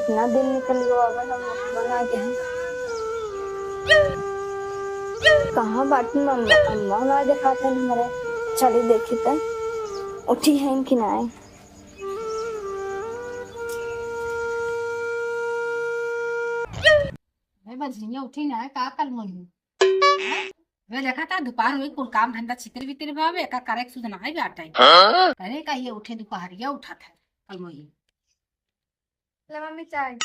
कितना दिन निकल गया अब हम बना के हैं कहाँ बाटी मम्मा अम्मा ना दिखाते हैं हमारे चली देखी तो उठी है इनकी नाय भाई बजनिया उठी ना का कल मोही वे देखा था दोपहर हुई कुल काम धंधा छितर बितर भावे का करे सुध ना है बाटा करे का ये उठे दोपहरिया उठा था कल मोही ले मम्मी चाय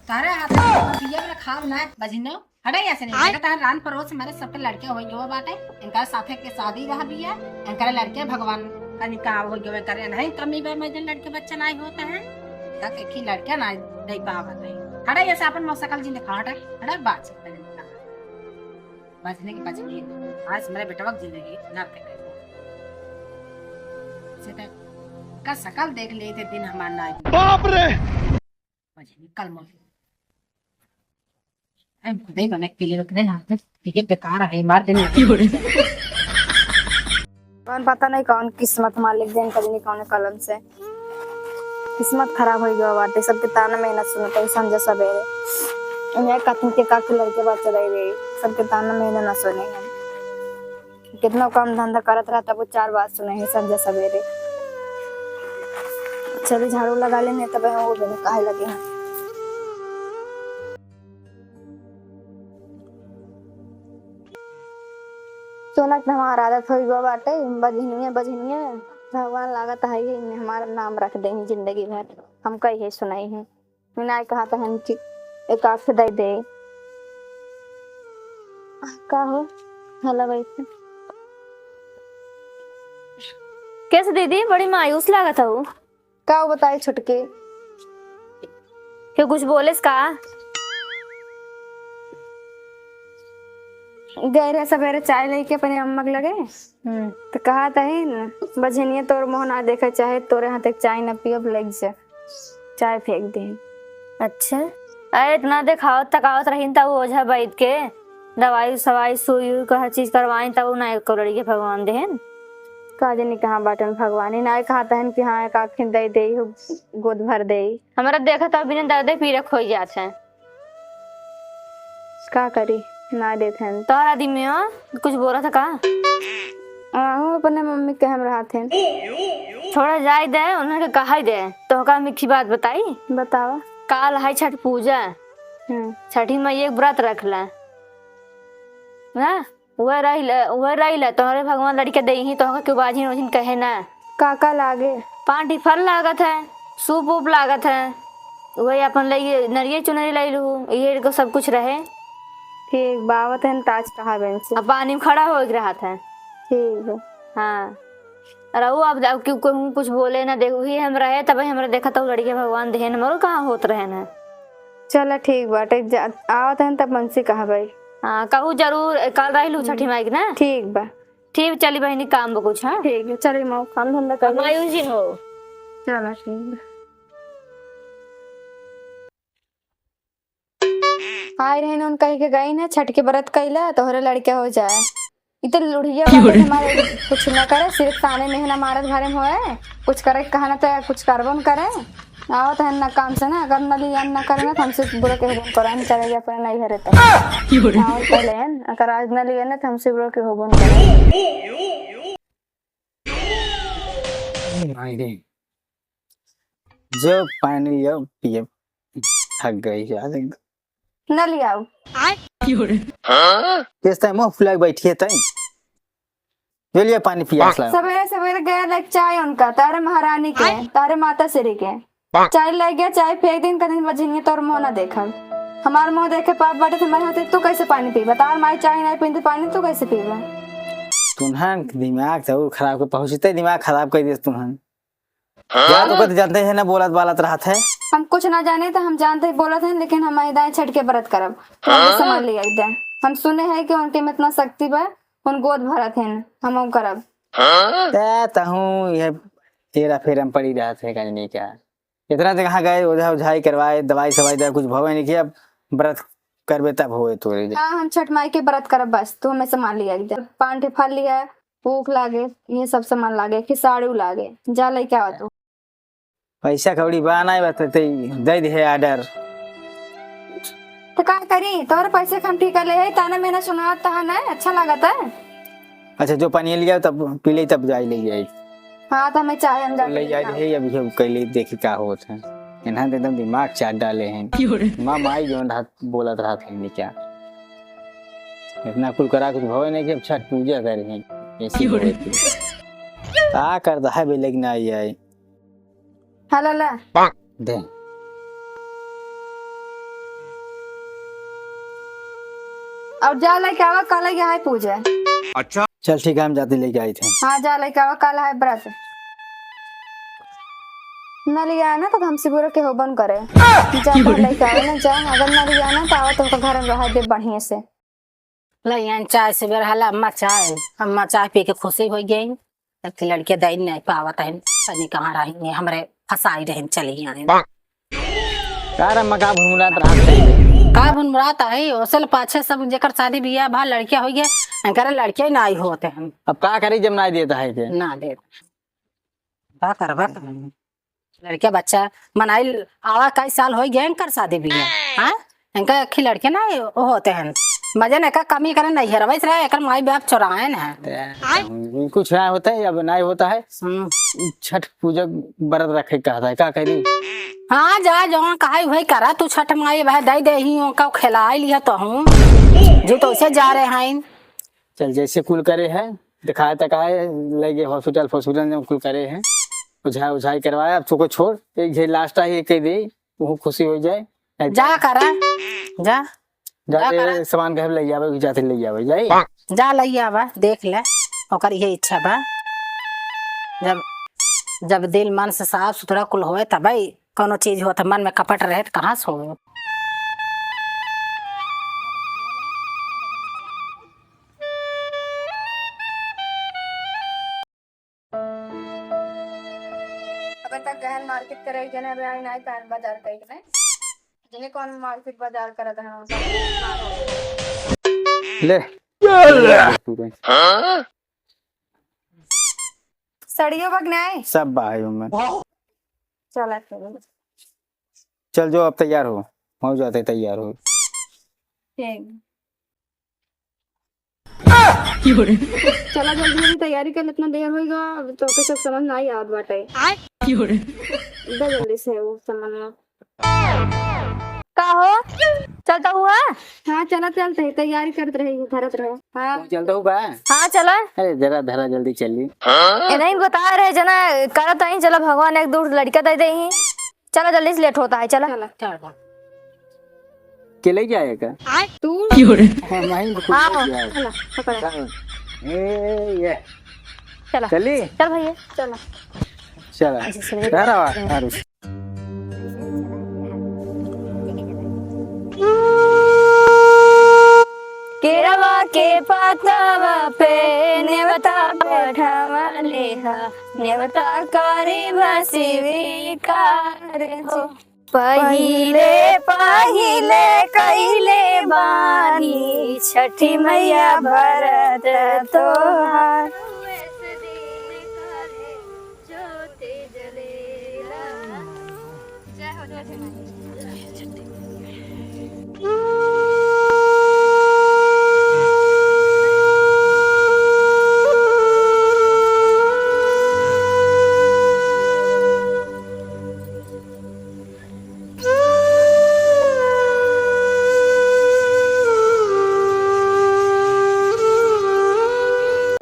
तारे हाथ में पिया में खाव ना बजनो हटा ऐसे नहीं देखा तार रान परोस मेरे सब लड़के हो गयो बाटे इनका साथे के शादी रहा बिया इनका लड़के भगवान का निकाह हो गयो करे नहीं कमी बे में लड़के बच्चा नहीं होता है तक एक ही लड़के ना दे पावत है हटा ऐसे अपन मौसकल जी ने खाटा हटा बात सकते बचने की बचनी आज मेरे बेटा वक्त जिंदगी नर्क है से का सकल देख लिए थे दिन हमारा ना बाप रे बचनी कल मो हम खुदे बने के लिए रख रहे हैं ये बेकार है मार देने कौन पता नहीं कौन किस्मत मालिक देन कभी नहीं कौन कलम से किस्मत खराब हो गया बाटे सबके ताना मेहनत सुनते समझ सवेरे उन्हें कथन के का लड़के बच्चा रहे सबके ताना मेहनत न सुने हम कितना काम धंधा करत रहता वो चार बात सुने हैं समझ सवेरे चलिए झाड़ू लगा लेने तब वो भी काहे लगे हैं सोनक हमारा आदत हो गया बाटे बजनिया भगवान लागत है ये हमारा नाम रख दे जिंदगी भर हम कही सुनाई है मैंने कहा था हम कि एक आंख दे दे का हो हला वैसे कैसे दीदी बड़ी मायूस लागत है वो का बताए छुटके क्यों कुछ बोले इसका गए सवेरे चाय लेके अपने अम्मा के लगे तो कहा था ही ना बजनिया तोर मुंह ना देखा चाहे तोरे हाथ एक चाय न पियो लग जा चाय फेंक दे अच्छा अरे इतना दिखावत तकावत रही तब ओझा बैठ के दवाई सवाई सुई को हर चीज करवाई तब ना एक लड़ी के भगवान देहन काजे नहीं कहा बाटन भगवान ही ना कहा था कि हाँ एक आखिर दे दे गोद भर दे हमारा देखा था बिना दर्दे पीड़े खोई जाते हैं का करी ना देते हैं तो आदमी में कुछ बोला था का अपने मम्मी के हम रहा थे थोड़ा जाय दे उन्होंने कहा ही दे तो का मीठी बात बताई बतावा काल है छठ पूजा छठी मैया एक व्रत रखला ना वह रही तोहरे भगवान लड़के दे ही तो क्यों बाजी नोजिन कहे ना काका लागे पांटी फल लागत है सूप उप लागत है वही अपन ले नरिये चुनरी ले लू ये को सब कुछ रहे ठीक बावत है ताज कहा बेन से अब पानी में खड़ा हो रहा था ठीक है हाँ अरे वो अब क्यों कोई कुछ बोले ना देखो ही हम रहे तब हमरा देखा तो लड़के भगवान देहन हमारो कहाँ होत रहे ना चलो ठीक बाटे आवत है तब मनसी कहा भाई हाँ कहू जरूर कल रही लू छठी माई ना ठीक बा ठीक चली बहनी काम बा कुछ हाँ ठीक है चलिए माँ काम धंधा कर मायूस जी हो चलो ठीक आए रहे उन कह के गई ना छठ के व्रत कैला तोहरे लड़के हो जाए इतने लुढ़िया हमारे कुछ न करे सिर्फ ताने मेहना मारत घरे में होए कुछ करे कहना तो कुछ करबन करे आओ तो ना काम से ना अगर न लिया न करे ना हमसे बुरा के होबन करे चले गए अपने नहीं घरे तक आओ पहले अगर आज न लिया ना तो हमसे बुरा के होबन करे जो पानी लिया पिए थक गई यार न लियाओ किस टाइम मुंह फुला बैठी है तई जो लिए पानी पियास ला सवेरे सवेरे गया लाइक चाय उनका तारे महारानी के तारे माता श्री के चाय ले गया चाय फेंक दिन कहीं बजनिया तोर मुंह ना देखा हमार मुंह देखे पाप बाटे तुम्हारे हाथ तू कैसे पानी पीबा तार माई चाय नहीं पीते पानी तू कैसे पीबा तुनहन दिमाग तो खराब के पहुंचते दिमाग खराब कर दिया तुनहन क्या तो कद जानते हैं ना बोलत बालत रहत है हम कुछ ना जाने तो हम जानते ही बोलत हैं लेकिन हम दाएं छठ के व्रत करब हम समझ लिया एकदम हम सुने हैं कि उनके में इतना शक्ति बा उन गोद भरत हैं हम करब तहूँ ये तेरा फेर हम पड़ी रहते है कहने क्या इतना तो कहाँ गए ओझा उझाई करवाए दवाई सवाई दे कुछ भवे नहीं किया व्रत करबे तब होए तोरे हाँ हम छठ माई के व्रत करब बस तो हमें सामान लिया एकदम पान फल लिया भूख लागे ये सब सामान लागे कि साड़ी लागे जा ले क्या हो पैसा कौड़ी बाना बताते दे दे ऑर्डर। तो का करी तोर पैसे हम ठीक कर ले है ताना मैंने सुना था ना अच्छा लगा था। अच्छा जो पानी लिया तब पी ले तब जाई ले जाई। हाँ तो मैं चाहे हम ले जाई है अभी हम कैले देखी का होत है। इन्हां तो एकदम दिमाग चाट डाले हैं। माँ माई जो रात बोलत रहा था नहीं क्या इतना कुल करा कुछ भवे नहीं कि अब छठ पूजा करे हैं ऐसी का करता है भी लेकिन आई आई हेलो ला दे और जा लेके आवा कल है पूजा। अच्छा चल ठीक है हम जाते लेके आए थे। हाँ जा लेके आवा कल है व्रत न लिया ना तो हमसे बुरा के हो बन करे जा तो लेके आवा ना जा अगर न लिया ना तो आवा तो घर में रह दे बढ़िया से। लैन चाय से बेर हला अम्मा चाय पी के खुशी हो गई। तब लड़के दे नहीं पावत है पनी कहाँ रहेंगे हमरे फसाई रहे चली आए कार मका भूमना रहा का भुनमुरात है ओसल पाछे सब जेकर शादी बियाह भा लड़किया हो गया अंकर लड़के ना आई होते हैं। अब का करी जब ना देता है के ना दे का करबा लड़के बच्चा मनाई आवा कई साल हो गए अंकर शादी बियाह। हाँ इनका अखी लड़के ना होते हैं मजे न का कमी करे नहीं है वैसे रहा एक माई बाप चौराहे न कुछ ना होता है अब नहीं होता है। छठ पूजा व्रत रखे कहता है का करी। हाँ जा जो कहा भाई करा तू छठ माई भाई दे दे ही का खिलाई लिया तो हूँ जो तो उसे जा रहे हैं। चल जैसे कुल करे है दिखाए तक आए लगे हॉस्पिटल में कुल करे हैं उझाई करवाया अब तो छोड़ एक लास्ट आई कह दे वो खुशी हो जाए। जा करा जा जाते सामान घर ले जावे जाते ले जावे जाई जा ले आवा देख ले ओकर ये इच्छा बा जब जब दिल मन से साफ सुथरा कुल होए तब भाई कोनो चीज हो तो मन में कपट रहे तो कहाँ से हो। अब तक गहन मार्केट करे जने अभी आई नहीं पैन बाजार कहीं नहीं जने कौन मार्केट बाजार करत है ले सड़ियों बग नहीं सब भाई में चला चल जो अब तैयार हो जाते तैयार हो ठीक चला जल्दी जल्दी तैयारी कर इतना देर होगा अब तो के सब समझ ना आई याद बाटे जल्दी से वो समझ का हो चलता हुआ। हाँ चला चलते है तैयारी करते रहे धरत रहे। हाँ चलता होगा हाँ चला अरे जरा धरा जल्दी चलिए नहीं बता रहे जना करत ही चला भगवान एक दूर लड़का दे दे ही चला जल्दी से लेट होता है चला चल के ले जाएगा तू हाँ चला पकड़ ये चला चली चल भैया चला चला केरवा के पतवा पे नेवता बैठवा लेहा नेवता कारी भसिवी कार हो पहिले पहिले कइले बानी छठी मैया भरत तोहार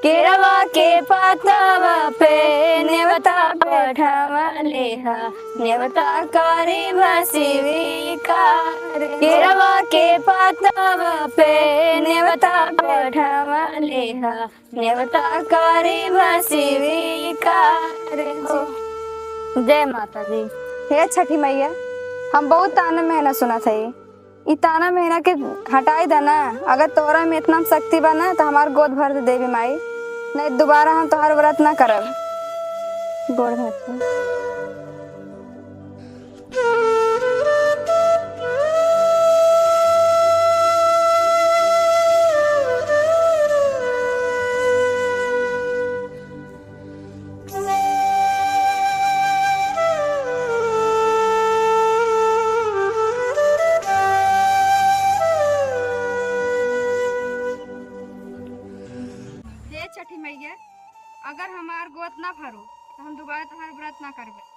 केरवा के पतवा पे नेवता बैठवा लेहा नेवता कारी भसिवी कार केरवा के पतवा पे नेवता बैठवा लेहा नेवता कारी भसिवी कार हो। जय माता दी। हे छठी मैया हम बहुत ताना मेहनत सुना था ये ताना मेहनत के हटाई देना अगर तोरा में इतना शक्ति बना तो हमार गोद भर दे देवी माई नहीं दोबारा हम तोहर व्रत ना करब गोद भर ना करबे।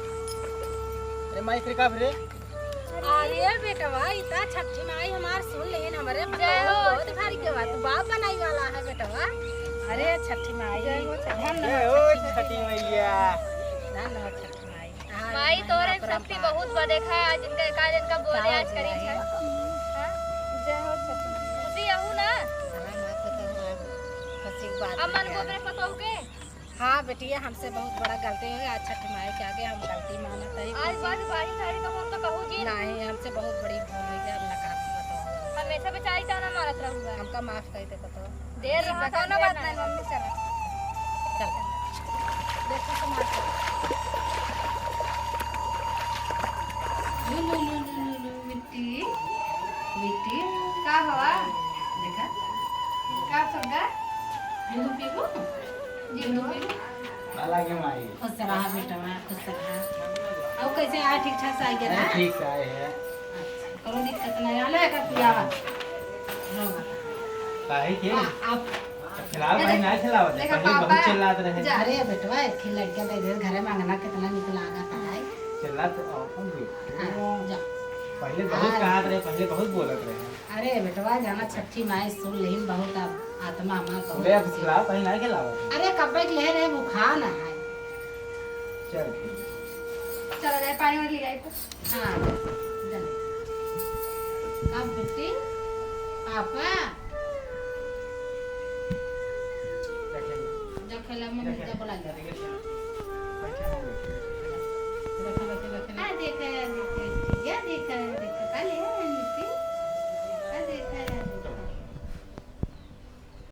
अरे माई फिर का फिर अरे बेटवा इतना छठी माई हमार सुन लेन हमरे बहुत भारी के बात बाप बनाई वाला है बेटवा। अरे छठी माई धन ओ छठी मैया धन हो छठी माई। माई तोरे शक्ति बहुत बा देखा आज इनका का दिन का बोले आज करी है। जय हो छठी माई। खुशी आहू ना खुशी की बात अमन को मेरे पता हो के। हाँ बेटिया हमसे बहुत बड़ा गलती हो गया। आज छठी माई के आगे हम गलती मानते हैं। आज बात बारी सारी का फोन तो कहू जी नहीं हमसे बहुत बड़ी भूल हुई है। अब नकार बताओ हमेशा बेचारी ताना मारत रहूंगा। हमका माफ कर दे बताओ। देर रहा कोनो बात नहीं मम्मी चल चल देखो तो मार लू मिट्टी मिट्टी का हवा देखा का सुनगा दूध पीबो जी लो वाला के माई खुश रहा बेटा खुश रहा। अब कैसे आए ठीक ठाक से आई गया ना ठीक से आए हैं करो दिक्कत नहीं आले का पियावा काहे के आप खिलाओ भाई ना खिलाओ पहले बहुत चिल्लाते रहे अरे बेटवा एक लड़कियां दे दे घरे मांगना कितना निक लागत है। चिल्लाते और कौन भी जा पहले बहुत कहत रहे पहले बहुत बोलत रहे अरे बेटवा जाना छठी माई सुन लेहिन बहुत आत्मा में ले अब खिलाओ पहले ना खिलाओ अरे कब्बे के ले रे बुखार ना है। चल चलो जाए पानी में ले जाए तो हाँ जा कब बेटी पापा जब खेला मम्मी जब बुला ले हाँ देखा ये देखा देखा कल है नीति हाँ देखा